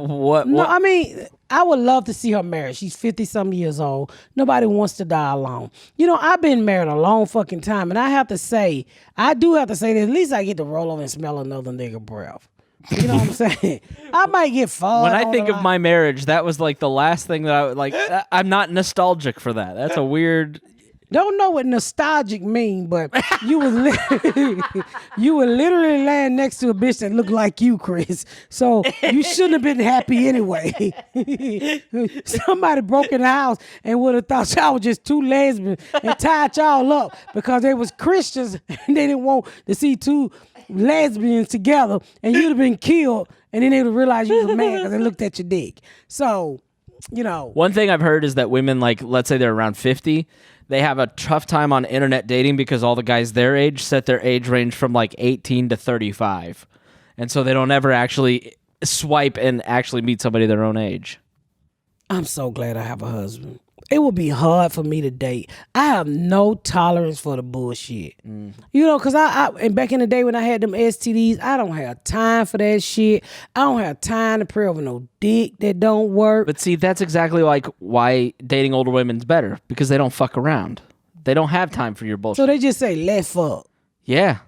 What? no, I mean, I would love to see her married. She's 50-something years old. Nobody wants to die alone. I've been married a long fucking time, and I do have to say that at least I get to roll over and smell another nigga breath. You know what I'm saying? I might get fucked. When I think of my marriage, that was like the last thing that I would like. I'm not nostalgic for that. That's a weird. Don't know what nostalgic mean, but you was literally laying next to a bitch that looked like you, Chris. So you shouldn't have been happy anyway. Somebody broke in the house and would have thought y'all was just two lesbians and tied y'all up because they was Christians and they didn't want to see two lesbians together, and you'd have been killed, and then they would realize you was a man because they looked at your dick. So, One thing I've heard is that women, like, let's say they're around 50, they have a tough time on internet dating because all the guys their age set their age range from like 18 to 35. And so they don't ever actually swipe and actually meet somebody their own age. I'm so glad I have a husband. It would be hard for me to date. I have no tolerance for the bullshit. Because and back in the day when I had them STDs, I don't have time for that shit. I don't have time to pray over no dick that don't work. But see, that's exactly like why dating older women's better, because they don't fuck around. They don't have time for your bullshit. So they just say, let's fuck. Yeah.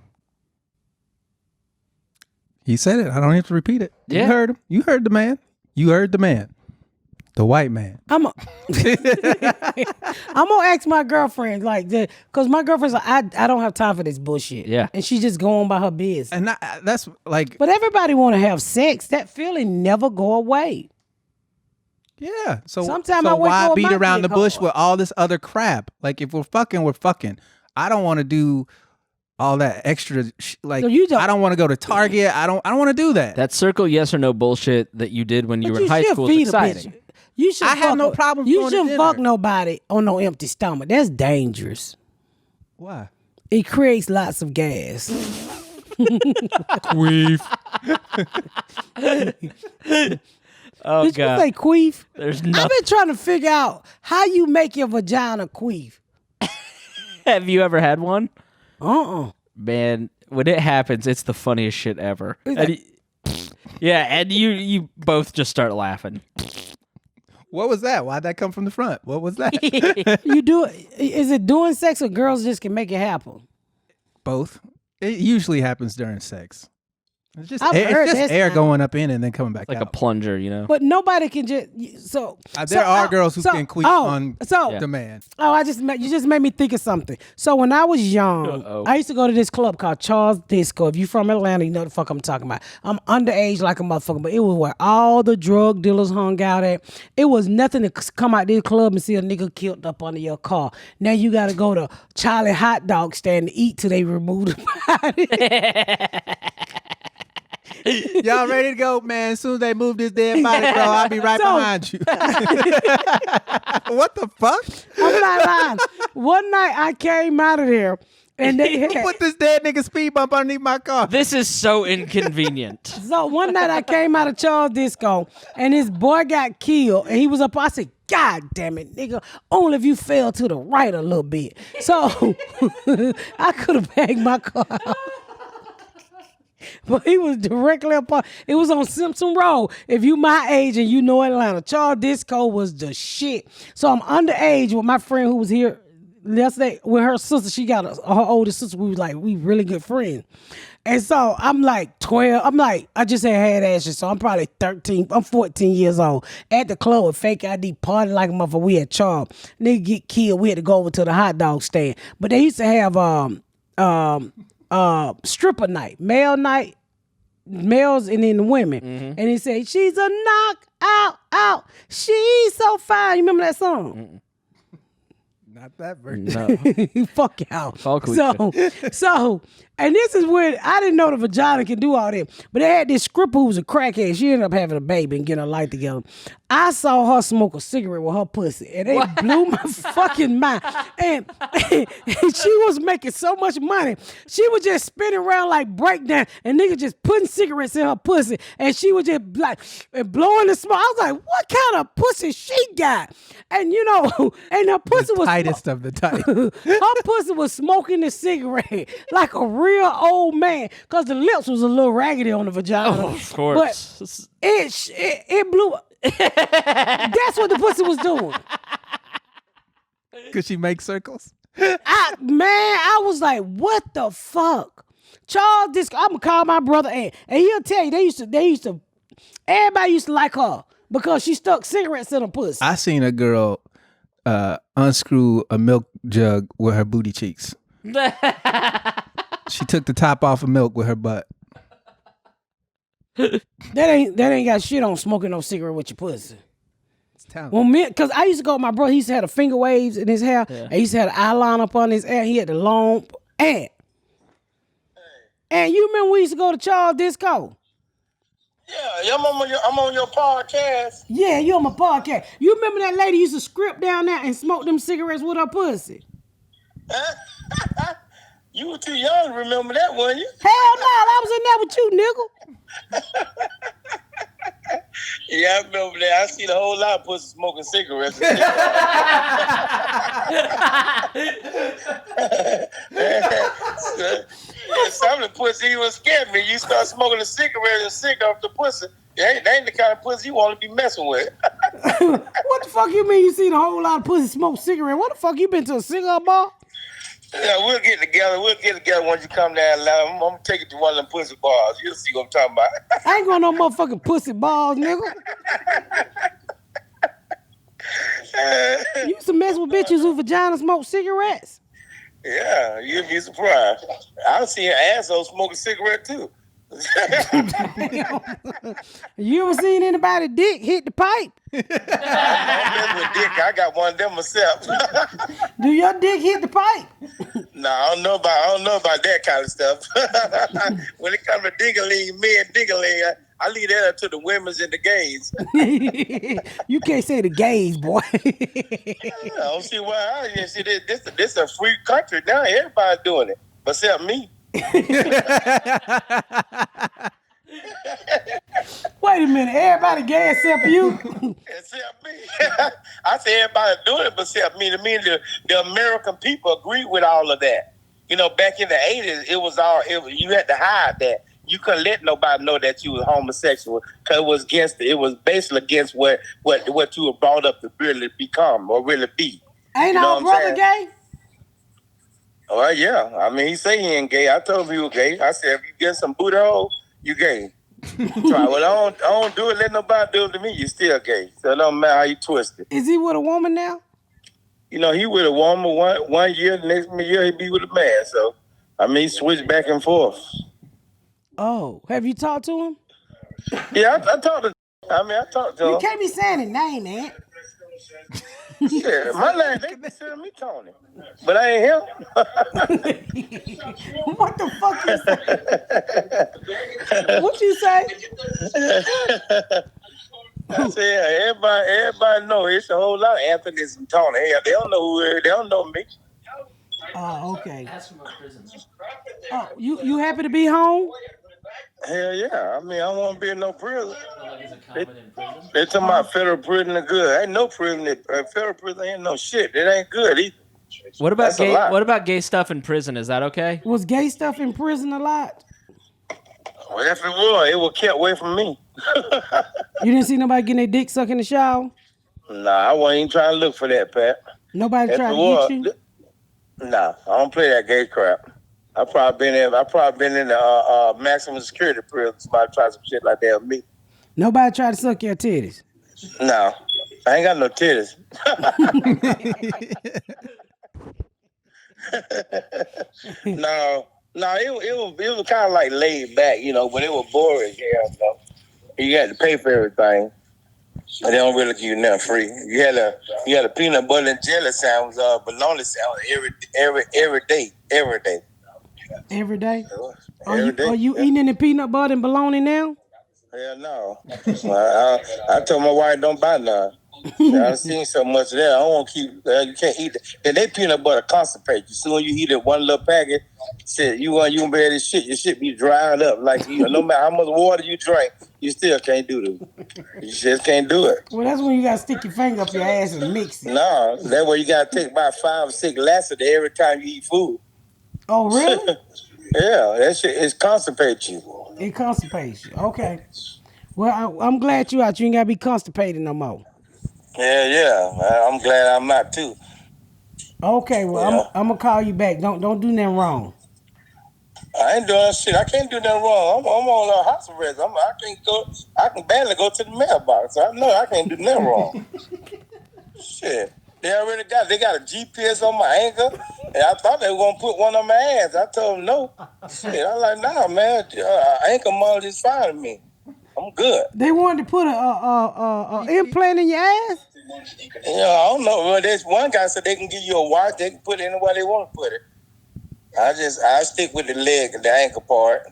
He said it. I don't have to repeat it. Yeah. You heard him. You heard the man. You heard the man. The white man. I'm gonna ask my girlfriend because my girlfriend's like, I don't have time for this bullshit. Yeah. And she just go on by her business. And that's like, But everybody want to have sex. That feeling never go away. yeah. So, Sometimes so I wake why up with beat my around the dick bush hard. with all this other crap? Like, if we're fucking, we're fucking. I don't want to do all that extra. Like, So you don't- I don't want to go to Target. I don't want to do that. That circle yes or no bullshit that you did when you were in high should school is feed a exciting. bitch. You should I have fuck no a- problem You going to shouldn't dinner. fuck nobody on no empty stomach. That's dangerous. Why? It creates lots of gas. Queef. Oh, Did God. you say queef? There's I've nothing. been trying to figure out how you make your vagina queef. Have you ever had one? Uh-uh. Man, when it happens, it's the funniest shit ever. Yeah, and you both just start laughing. What was that? Why'd that come from the front? What was that? You do it. Is it doing sex or girls just can make it happen? Both. It usually happens during sex. It's just, I've air, heard it's just that's air not- going up in and then coming back Like out. a plunger, you know? But nobody can just There are girls who can queef on So demand. you just made me think of something. So when I was young, Uh-oh. I used to go to this club called Charles Disco. If you from Atlanta, you know the fuck I'm talking about. I'm underage like a motherfucker, but it was where all the drug dealers hung out at. It was nothing to come out this club and see a nigga killed up under your car. Now you got to go to Charlie hot dog stand to eat till they remove the body. Y'all ready to go, man? As soon as they move this dead body, bro, I'll be right So- behind you. What the fuck? I'm not lying. One night I came out of there and they Who had, put this dead nigga speed bump underneath my car? This is so inconvenient. so one night I came out of Charles Disco and his boy got killed and he was up. I said, God damn it, nigga. Only if you fell to the right a little bit. So I could have bagged my car out. But he was directly upon. It was on Simpson Road. If you my age and you know Atlanta, Charles Disco was the shit. So I'm underage with my friend who was here yesterday with her sister. She got her older sister. We really good friends. And so I'm like 12. I just had ashes. So I'm probably 13. I'm 14 years old. At the club with fake ID, party like a motherfucker. We had Charles. Nigga get killed. We had to go over to the hot dog stand. But they used to have stripper night, males and then the women. And he said, she's a knock out. She's so fine. You remember that song? Not that version. No. Fuck y'all. Fuck we So, and this is when I didn't know the vagina can do all that. But they had this stripper who was a crackhead. She ended up having a baby and getting her life together. I saw her smoke a cigarette with her pussy, and it blew my fucking mind. And she was making so much money. She was just spinning around like breakdown, and nigga just putting cigarettes in her pussy, and she was just like and blowing the smoke. I was like, what kind of pussy she got? And you know, and her pussy was Tightest of the tight. her pussy was smoking the cigarette like a real old man, cause the lips was a little raggedy on the vagina. Oh, of course. But it blew. That's what the pussy was doing. Could she make circles? I was like, what the fuck? Charles Disco, I'm gonna call my brother and he'll tell you everybody used to like her because she stuck cigarettes in her pussy. I seen a girl unscrew a milk jug with her booty cheeks. She took the top off of milk with her butt. That ain't got shit on smoking no cigarette with your pussy. It's talent. Well, cause I used to go with my brother. He used to have the finger waves in his hair. Yeah. And he used to have the eyeliner up on his hair. He had the long and you remember we used to go to Charles Disco? Yeah, I'm on your podcast. Yeah, you on my podcast. You remember that lady used to script down there and smoke them cigarettes with her pussy? You were too young to remember that, weren't you? Hell no, I was in there with you, nigga. Yeah, I remember that. I seen a whole lot of pussy smoking cigarettes. Some of the pussy even scared me. You start smoking a cigarette and cigar off the pussy. They ain't the kind of pussy you want to be messing with. What the fuck you mean you seen a whole lot of pussy smoke cigarette? What the fuck you been to a cigar bar? Yeah, we'll get together. Once you come down. I'm gonna take you to one of them pussy bars. You'll see what I'm talking about. I ain't going to no motherfucking pussy balls, nigga. You used to mess with bitches who vagina smoke cigarettes. Yeah, you'd be surprised. I've seen an asshole smoke a cigarette too. You ever seen anybody dick hit the pipe? I don't mess with dick. I got one of them myself. Do your dick hit the pipe? No, I don't know about that kind of stuff. When it comes to ding-a-ling, me and ding-a-ling, I leave that up to the women's and the gays. You can't say the gays, boy. I don't see why. This is a free country now. Everybody doing it, except me. Wait a minute, everybody gay except you? Except me. I say everybody doing it, but except me. To me, the American people agree with all of that. You know, back in the 80s, you had to hide that. You couldn't let nobody know that you was homosexual because it was basically against what you were brought up to really become or really be. Ain't you know our brother gay? Oh, yeah. I mean, he say he ain't gay. I told him he was gay. I said, if you get some booty hole, you gay. Well, I don't do it. Let nobody do it to me. You still gay. So it don't matter how you twist it. Is he with a woman now? You know, he with a woman one year. The next year he be with a man. So, I mean, he switch back and forth. Oh, have you talked to him? Yeah, I talked to him. You can't be saying his name, man. Yeah, my name, they consider me Tony. But I ain't him. What the fuck you say? What you say? I said, everybody know it's a whole lot of Anthony's and Tony. Hell, they don't know they don't know me. Oh, okay. Oh, you happy to be home? Hell yeah. I mean, I don't want to be in no prison. They talking about federal prison is good. Ain't no prison. Federal prison ain't no shit. It ain't good either. What about gay stuff in prison? Is that okay? Was gay stuff in prison a lot? Well, if it was kept away from me. You didn't see nobody getting their dick sucked in the shower? Nah, I wasn't even trying to look for that, Pat. Nobody tried to get you? Nah, I don't play that gay crap. I probably been in the maximum security prison. Somebody tried some shit like that with me. Nobody tried to suck your titties? No, I ain't got no titties. No, it was kind of like laid back, you know, but it was boring. Yeah, you know. You had to pay for everything. They don't really give you nothing free. You had a peanut butter and jelly sandwich, bologna sandwich every day. Every day? Every day. Are you eating any peanut butter and bologna now? Hell no. I told my wife don't buy none. I've seen so much of that. I don't want to keep. You can't eat it. And they peanut butter concentrate. As soon as you eat it, one little packet, shit, you won't be able to shit. Your shit be dried up. Like no matter how much water you drink, you still can't do it. You just can't do it. Well, that's when you gotta stick your finger up your ass and mix it. No, that's where you gotta take about 5 or 6 laxatives every time you eat food. Oh, really? Yeah, that shit is constipates you. It constipates you. Okay. Well, I'm glad you out. You ain't gotta be constipated no more. Yeah. I'm glad I'm not too. Okay, well, yeah. I'm gonna call you back. Don't do nothing wrong. I ain't doing shit. I can't do nothing wrong. I'm on house arrest. I can't go. I can barely go to the mailbox. I know I can't do nothing wrong. Shit. They already got a GPS on my ankle, and I thought they were gonna put one on my ass. I told them no. Shit, I'm like, nah, man, ankle monitor is fine with me. I'm good. They wanted to put a implant in your ass? Yeah, I don't know. Well, there's one guy said they can give you a watch. They can put it anywhere they want to put it. I stick with the leg and the ankle part.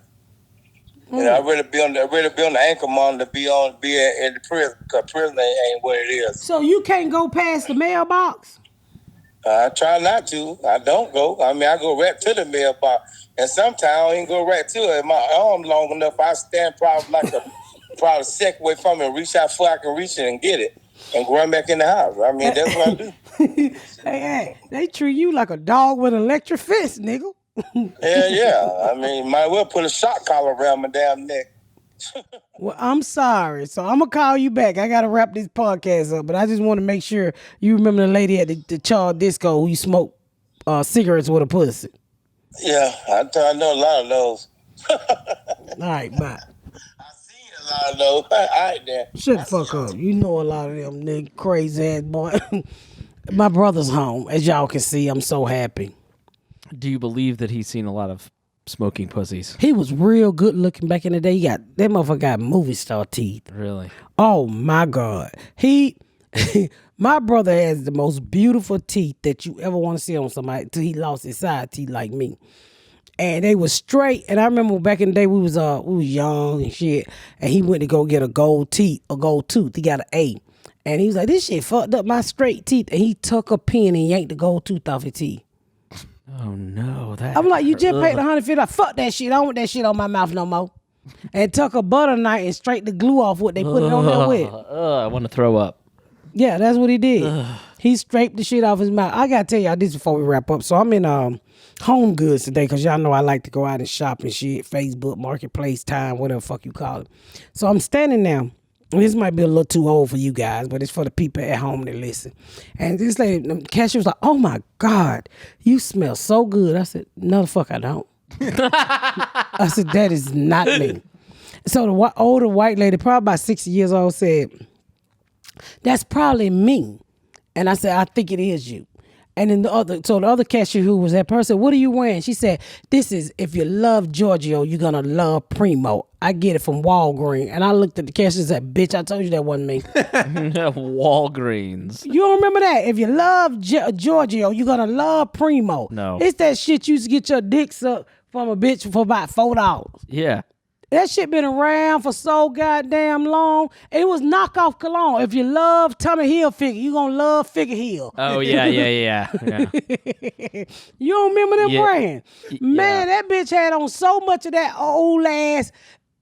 You know, I really be on the ankle monitor to be in the prison, because prison ain't what it is. So you can't go past the mailbox? I try not to. I don't go. I mean, I go right to the mailbox, and sometimes I ain't go right to it. My arm long enough, I stand probably a second away from it and reach out before I can reach it and get it and run back in the house. I mean, that's what I do. Hey, they treat you like a dog with an electric fist, nigga. Yeah. I mean, might well put a shock collar around my damn neck. Well, I'm sorry. So I'm going to call you back. I got to wrap this podcast up, but I just want to make sure you remember the lady at the Charles Disco who you smoked cigarettes with a pussy. Yeah, I know a lot of those. All right, bye. I seen a lot of those. All right, then. Shut the fuck up. You know a lot of them, nigga. Crazy ass boy. My brother's home. As y'all can see, I'm so happy. Do you believe that he's seen a lot of smoking pussies? He was real good looking back in the day. That motherfucker got movie star teeth. Really? Oh my God. My brother has the most beautiful teeth that you ever want to see on somebody till he lost his side teeth like me. And they was straight. And I remember back in the day we was young and shit. And he went to go get a gold tooth. He got an A. And he was like, this shit fucked up my straight teeth. And he took a pin and yanked the gold tooth off his teeth. Oh no! I'm like, you just paid $150. Fuck that shit. I don't want that shit on my mouth no more. And took a butter knife and straight the glue off what they put it on there with. I want to throw up. Yeah, that's what he did. He scraped the shit off his mouth. I gotta tell y'all this before we wrap up. So I'm in Home Goods today because y'all know I like to go out and shop and shit. Facebook, Marketplace, Time, whatever the fuck you call it. So I'm standing there. This might be a little too old for you guys, but it's for the people at home that listen. And this lady, the cashier was like, oh my God, you smell so good. I said, no, the fuck I don't. I said, that is not me. So the older white lady, probably about 60 years old, said, that's probably me. And I said, I think it is you. And then the other cashier who was that person, what are you wearing? She said, this is, if you love Giorgio, you're going to love Primo. I get it from Walgreens. And I looked at the cashier and said, bitch, I told you that wasn't me. Walgreens. You don't remember that? If you love Giorgio, you're going to love Primo. No. It's that shit you used to get your dick sucked from a bitch for about $4. Yeah. That shit been around for so goddamn long. It was knockoff cologne. If you love Tommy Hilfiger, you gonna love Figure Hill. Oh, yeah. You don't remember them brand? Man, that bitch had on so much of that old ass.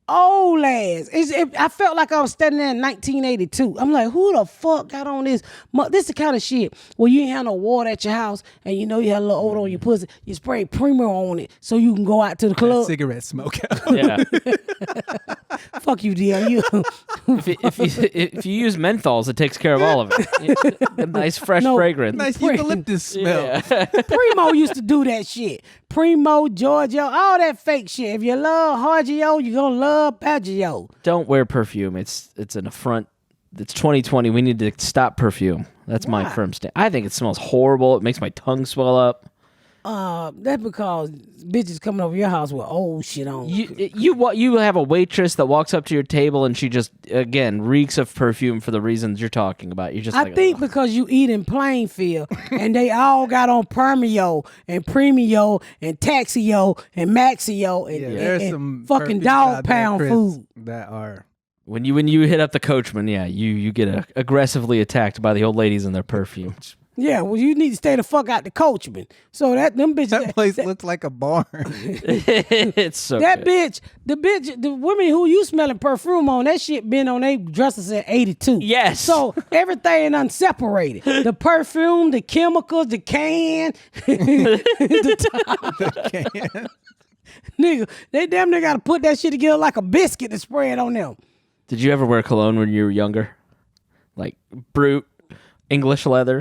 I felt like I was standing there in 1982. I'm like, who the fuck got on this? This the kind of shit where you ain't have no water at your house and you know you had a little odor on your pussy. You spray Primo on it so you can go out to the club. Cigarette smoke. Yeah. Fuck you, Deon. If you use menthols, it takes care of all of it. A nice fresh fragrance. Nice eucalyptus smell. Yeah. Primo used to do that shit. Primo, Giorgio, all that fake shit. If you love Giorgio, you're gonna love Baggio. Don't wear perfume. It's an affront. It's 2020. We need to stop perfume. That's my firm stand. I think it smells horrible. It makes my tongue swell up. That's because bitches coming over your house with old shit on. You have a waitress that walks up to your table and she just again reeks of perfume for the reasons you're talking about. You're just I think because you eat in Plainfield and they all got on Permio and Premio and Taxio and Maxio and, there's and some fucking perfumes dog out there, pound Chris, food. that are. when you hit up the coachman, you get aggressively attacked by the old ladies and their perfume. Yeah, well, you need to stay the fuck out the coachman. So that them bitches. That place looks like a barn. It's so That good. bitch, the women who you smelling perfume on, that shit been on their dresses at 82. Yes. So everything unseparated. The perfume, the chemicals, the can. Nigga, they damn near gotta put that shit together like a biscuit to spray it on them. Did you ever wear cologne when you were younger? Like Brute, English leather,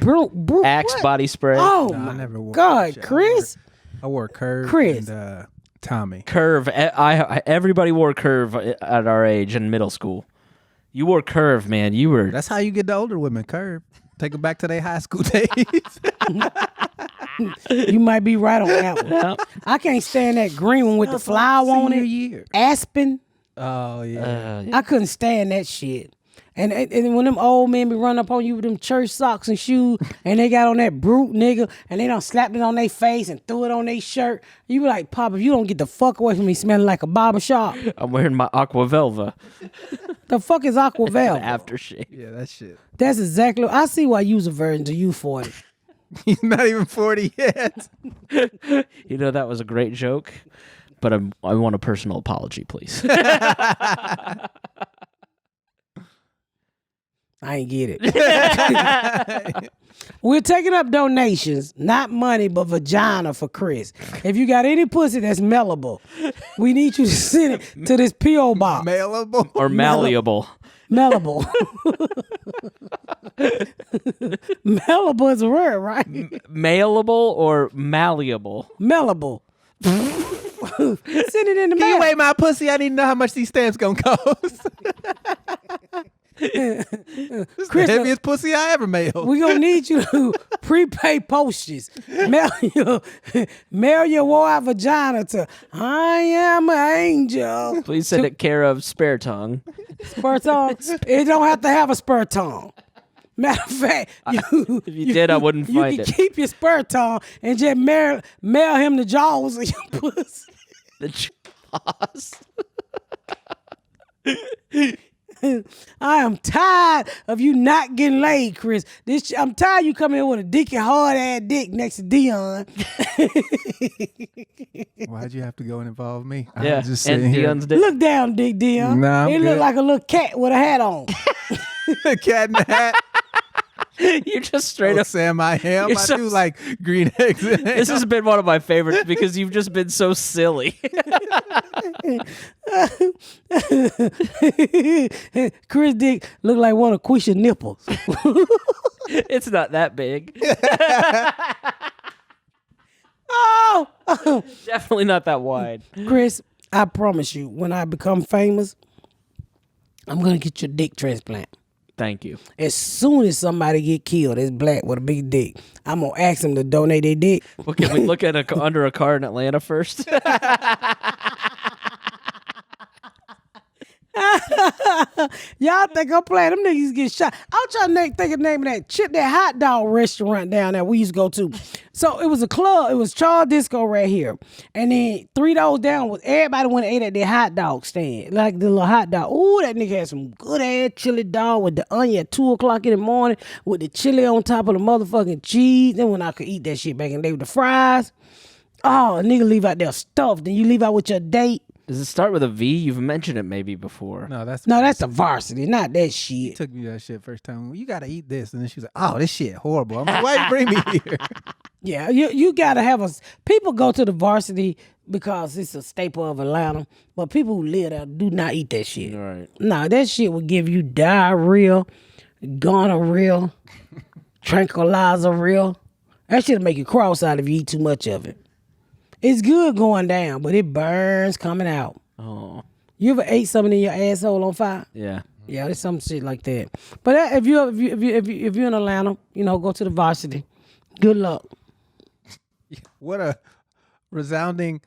Axe what? body spray. Oh No, I my never wore God, that shit. Chris. I wore Curve Chris. and Tommy. Curve. Everybody wore Curve at our age in middle school. You wore Curve, man. You were. That's how you get the older women, Curve. Take them back to their high school days. You might be right on that one. Yeah. I can't stand that green one with the flower on Senior it. year. Aspen. Oh, yeah. I couldn't stand that shit. And when them old men be running up on you with them church socks and shoes, and they got on that brute nigga, and they done slapped it on their face and threw it on their shirt, you be like, Pop, if you don't get the fuck away from me smelling like a barber shop. I'm wearing my Aqua Velva The fuck is Aqua Velva? aftershave. Yeah, that shit. That's exactly. I see why you's a virgin to you 40. He's not even 40 yet. You know, that was a great joke, but I want a personal apology, please. I ain't get it. We're taking up donations, not money, but vagina for Chris. If you got any pussy that's mellable, we need you to send it to this P.O. box. Mailable. Or malleable. Mellable. Mellable is a word, right? Mailable or malleable? Mellable. Send it in the Can mail. you weigh my pussy? I need to know how much these stamps gonna cost. This is Chris, the heaviest pussy I ever mailed. We're going to need you to prepay postage. Mail your wore out vagina to I am an angel. Please send it care of Spare Tongue. Spur tongue. It don't have to have a spur tongue. Matter of fact, If you did, I wouldn't you find can it. keep your spur tongue and just mail him the jaws of your pussy. The jaws. I am tired of you not getting laid, Chris. I'm tired of you coming in with a dicky hard ass dick next to Deon. Why'd you have to go and involve me? I Yeah, was just and sitting here. Deon's dick. Look down, Dick Deon. Nah, I'm it good. look like a little cat with a hat on. Cat in the hat. You're just straight Oh, up. Sam, I am. You're I so- do like green eggs and This has been one of my favorites because you've just been so silly. Chris Dick look like one of Quisha's nipples. It's not that big. Oh, Definitely not that wide. Chris, I promise you, when I become famous, I'm gonna get your dick transplant. Thank you. As soon as somebody get killed, that's black with a big dick, I'm gonna ask them to donate their dick. Well, can we look at under a car in Atlanta first? Y'all think I'm playing? Them niggas get shot. I'm trying to think of the name of that hot dog restaurant down there we used to go to. So it was a club. It was Charles Disco right here, and then 3 doors down was everybody went and ate at their hot dog stand, like the little hot dog. Ooh, that nigga had some good ass chili dog with the onion at 2:00 in the morning with the chili on top of the motherfucking cheese. Then when I could eat that shit back in the day with the fries. Oh, a nigga leave out there stuffed. Then you leave out with your date. Does it start with a V? You've mentioned it maybe before. No, that's The varsity, not that She shit. took me that shit first time. You gotta eat this, and then she was like, "Oh, this shit horrible." I'm like, "Why you bring me here?" Yeah, you gotta have people go to the varsity because it's a staple of Atlanta, but people who live there do not eat that shit. Right. Nah, that shit will give you diarrhea, gonorrhea, tranquilizer. That shit'll make you cross-eyed if you eat too much of it. It's good going down, but it burns coming out. Oh, You ever ate something in your asshole on fire? yeah. Yeah, there's some shit like that. But if you're in Atlanta, go to the varsity. Good luck. What a resounding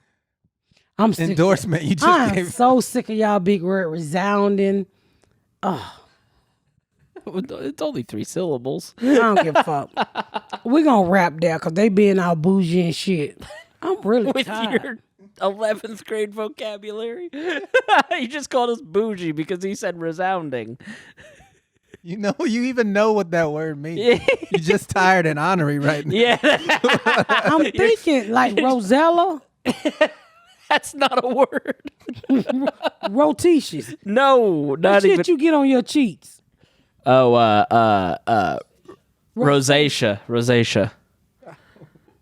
I'm sick. endorsement you just I'm gave. so sick of y'all big word resounding. It's only 3 syllables. I don't give a fuck. We're gonna wrap there because they being all bougie and shit. I'm really With tired. your 11th grade vocabulary. You just called us bougie because he said resounding. You even know what that word means. Yeah. You're just tired and honorary right now. Yeah. I'm thinking like Rosella, That's not a word. Rotitious. No, What not shit even. you get on your cheeks? Oh, rosacea.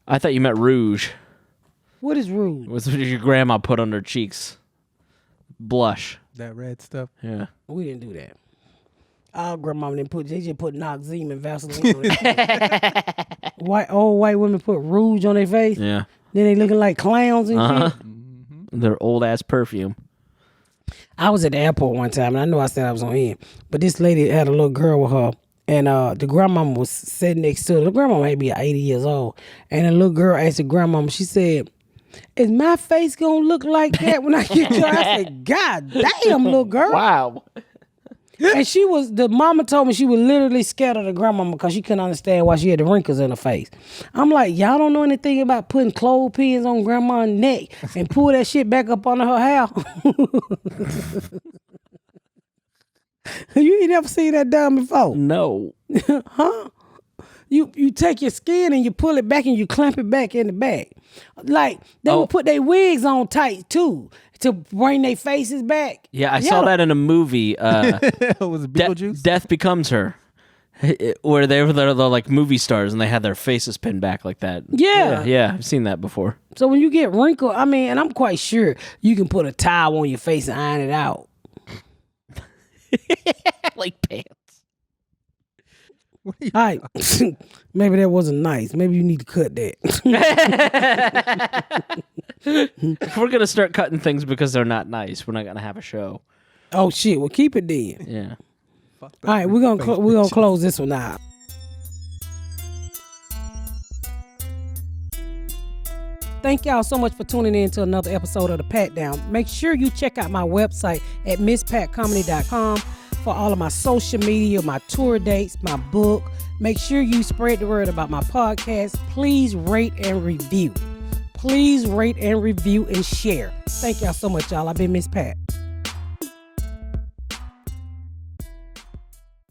I thought you meant rouge. What is rude? Was what your grandma put on her cheeks. Blush. That red stuff. Yeah. We didn't do that. Our grandmama didn't put. They just put Noxzeme and Vaseline. On it. Old white women put rouge on their face. Yeah. Then they looking like clowns and shit. Their old ass perfume. I was at the airport one time, and I know I said I was on in, but this lady had a little girl with her, and the grandmama was sitting next to her. The grandmama may be 80 years old, and the little girl asked the grandmama, she said, "Is my face gonna look like that when I get to?" I said, "God damn, little girl!" Wow. And the mama told me she was literally scared of the grandmama because she couldn't understand why she had the wrinkles in her face. I'm like, y'all don't know anything about putting clothespins on grandma's neck and pull that shit back up under her hair. You ain't never seen that done before. No. Huh? You take your skin and you pull it back and you clamp it back in the back. Like they would put their wigs on tight too to bring their faces back. Yeah, I saw that in a movie. Was it Beetlejuice? Death Becomes Her. Where they're like movie stars and they had their faces pinned back like that. Yeah. I've seen that before. So when you get wrinkled, and I'm quite sure you can put a towel on your face and iron it out. Like pants. All right. Maybe that wasn't nice. Maybe you need to cut that. If we're gonna start cutting things because they're not nice, we're not gonna have a show. Oh shit! Well, keep it then. Yeah. All right, we're gonna close this one out. Thank y'all so much for tuning in to another episode of The Pat Down. Make sure you check out my website at misspatcomedy.com for all of my social media, my tour dates, my book. Make sure you spread the word about my podcast. Please rate and review. Please rate and review and share. Thank y'all so much, y'all. I've been Miss Pat.